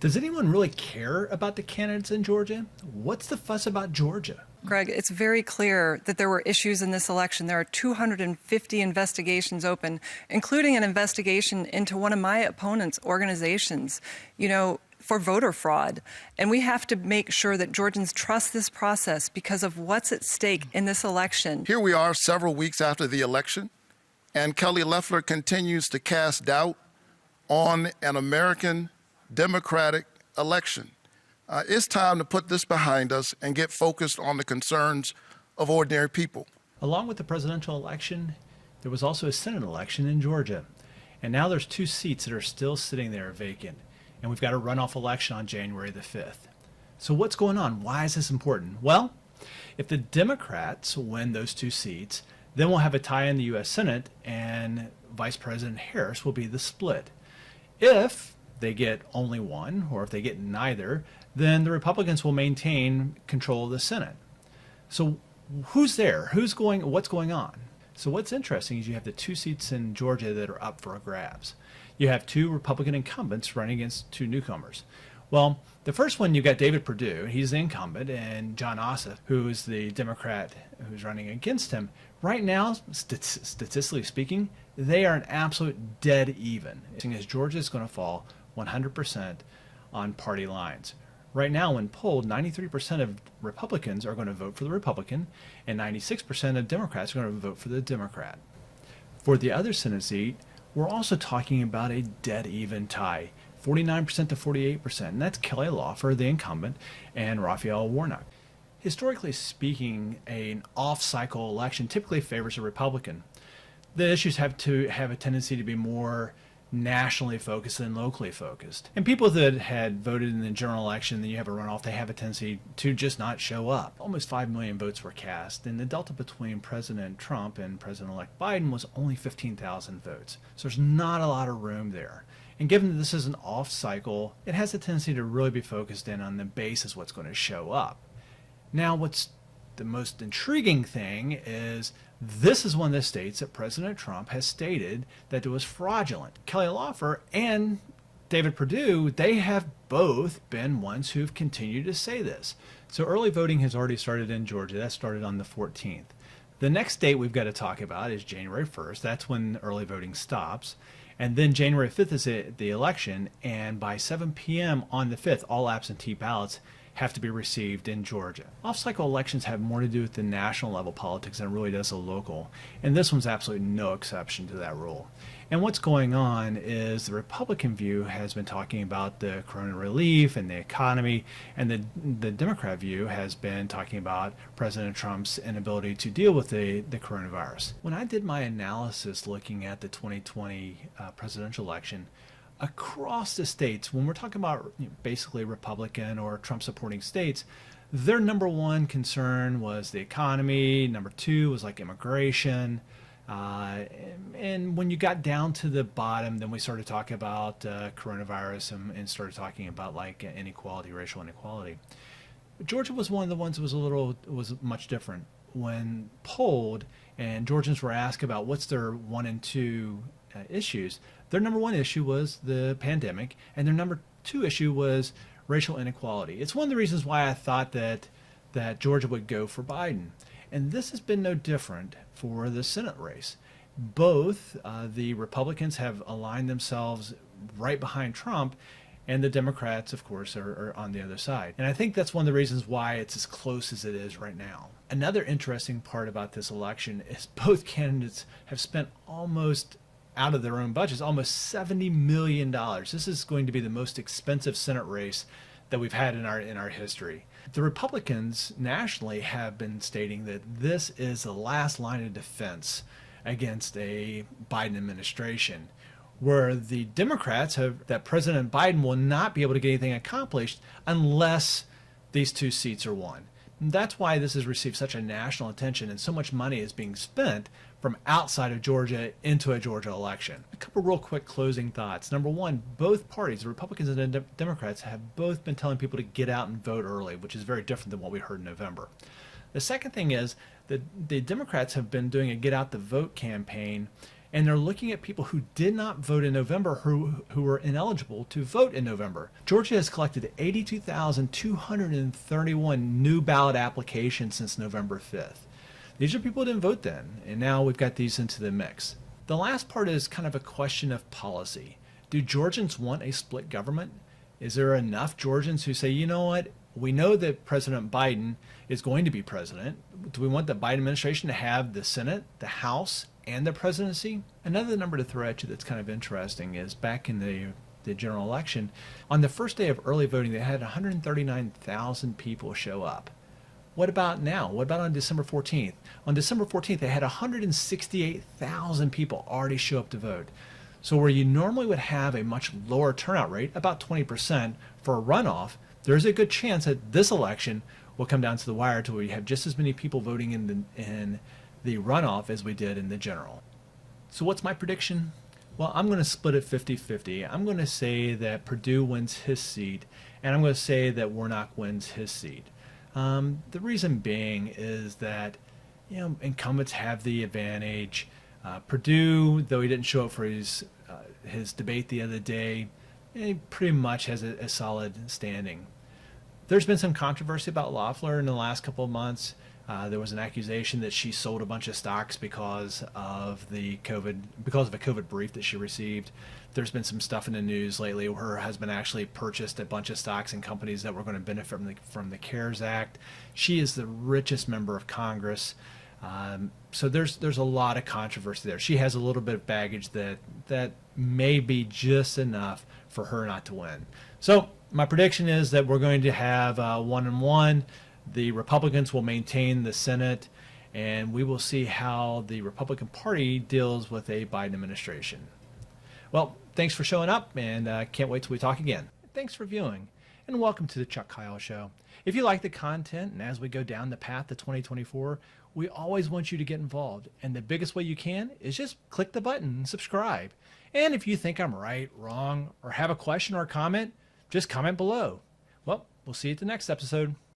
Does anyone really care about the candidates in Georgia? What's the fuss about Georgia? Greg, it's very clear that there were issues in this election. There are 250 investigations open, including an investigation into one of my opponent's organizations, for voter fraud. And we have to make sure that Georgians trust this process because of what's at stake in this election. Here we are several weeks after the election, and Kelly Loeffler continues to cast doubt on an American democratic election. It's time to put this behind us and get focused on the concerns of ordinary people. Along with the presidential election, there was also a Senate election in Georgia. And now there's 2 seats that are still sitting there vacant. And we've got a runoff election on January the 5th. So what's going on? Why is this important? Well, if the Democrats win those 2 seats, then we'll have a tie in the U.S. Senate, and Vice President Harris will be the split. If they get only one, or if they get neither, then the Republicans will maintain control of the Senate. So who's there? What's going on? So what's interesting is you have the 2 seats in Georgia that are up for grabs. You have 2 Republican incumbents running against 2 newcomers. Well, the first one, you got David Perdue, he's the incumbent, and John Ossoff, who is the Democrat who's running against him. Right now, statistically speaking, they are an absolute dead even, as Georgia is going to fall 100% on party lines. Right now, when polled, 93% of Republicans are going to vote for the Republican, and 96% of Democrats are going to vote for the Democrat. For the other Senate seat, we're also talking about a dead even tie, 49% to 48%, and that's Kelly Loeffler, the incumbent, and Raphael Warnock. Historically speaking, an off-cycle election typically favors a Republican. The issues have a tendency to be more nationally focused than locally focused. And people that had voted in the general election, then you have a runoff, they have a tendency to just not show up. Almost 5 million votes were cast, and the delta between President Trump and President-elect Biden was only 15,000 votes. So there's not a lot of room there. And given that this is an off cycle, it has a tendency to really be focused in on the base as what's going to show up. Now, what's the most intriguing thing is this is one of the states that President Trump has stated that it was fraudulent. Kelly Loeffler and David Perdue, they have both been ones who've continued to say this. So early voting has already started in Georgia. That started on the 14th. The next date we've got to talk about is January 1st. That's when early voting stops. And then January 5th is the election. And by 7 p.m. on the 5th, all absentee ballots have to be received in Georgia. Off-cycle elections have more to do with the national level politics than it really does the local, and this one's absolutely no exception to that rule. And what's going on is the Republican view has been talking about the corona relief and the economy, and the Democrat view has been talking about President Trump's inability to deal with the coronavirus. When I did my analysis looking at the 2020 presidential election, across the states, when we're talking about basically Republican or Trump supporting states, their number one concern was the economy. Number 2 was like immigration. And when you got down to the bottom, then we started talking about coronavirus and started talking about like inequality, racial inequality. Georgia was one of the ones that was much different. When polled and Georgians were asked about what's their 1 and 2 issues, their number 1 issue was the pandemic, and their number 2 issue was racial inequality. It's one of the reasons why I thought that Georgia would go for Biden. And this has been no different for the Senate race. Both the Republicans have aligned themselves right behind Trump, and the Democrats, of course, are on the other side. And I think that's one of the reasons why it's as close as it is right now. Another interesting part about this election is both candidates have spent almost out of their own budgets, almost $70 million. This is going to be the most expensive Senate race that we've had in our history. The Republicans nationally have been stating that this is the last line of defense against a Biden administration, where the Democrats have that President Biden will not be able to get anything accomplished unless these 2 seats are won. And that's why this has received such a national attention, and so much money is being spent from outside of Georgia into a Georgia election. A couple real quick closing thoughts. Number 1, both parties, the Republicans and the Democrats, have both been telling people to get out and vote early, which is very different than what we heard in November. The second thing is that the Democrats have been doing a get out the vote campaign, And they're looking at people who did not vote in November who were ineligible to vote in November. Georgia has collected 82,231 new ballot applications since November 5th. These are people who didn't vote then, and now we've got these into the mix. The last part is kind of a question of policy. Do Georgians want a split government? Is there enough Georgians who say, you know what, we know that President Biden is going to be president. Do we want the Biden administration to have the Senate, the House, and the presidency? Another number to throw at you that's kind of interesting is back in the general election, on the first day of early voting, they had 139,000 people show up. What about now? What about on December 14th? On December 14th, they had 168,000 people already show up to vote. So where you normally would have a much lower turnout rate, about 20% for a runoff, there's a good chance that this election will come down to the wire to where you have just as many people voting in the runoff as we did in the general. So what's my prediction? Well, I'm going to split it 50-50. I'm going to say that Perdue wins his seat, and I'm going to say that Warnock wins his seat. The reason being is that, incumbents have the advantage. Perdue, though he didn't show up for his debate the other day, he pretty much has a solid standing. There's been some controversy about Loeffler in the last couple of months. There was an accusation that she sold a bunch of stocks because of a COVID brief that she received. There's been some stuff in the news lately where her husband actually purchased a bunch of stocks in companies that were going to benefit from the CARES Act. She is the richest member of Congress. So there's a lot of controversy there. She has a little bit of baggage that may be just enough for her not to win. So my prediction is that we're going to have 1-1. The Republicans will maintain the Senate, and we will see how the Republican Party deals with a Biden administration. Well, thanks for showing up, and can't wait till we talk again. Thanks for viewing, and welcome to the Chuck Kyle Show. If you like the content, and as we go down the path to 2024, we always want you to get involved, and the biggest way you can is just click the button and subscribe. And if you think I'm right, wrong, or have a question or a comment, just comment below. Well, we'll see you at the next episode.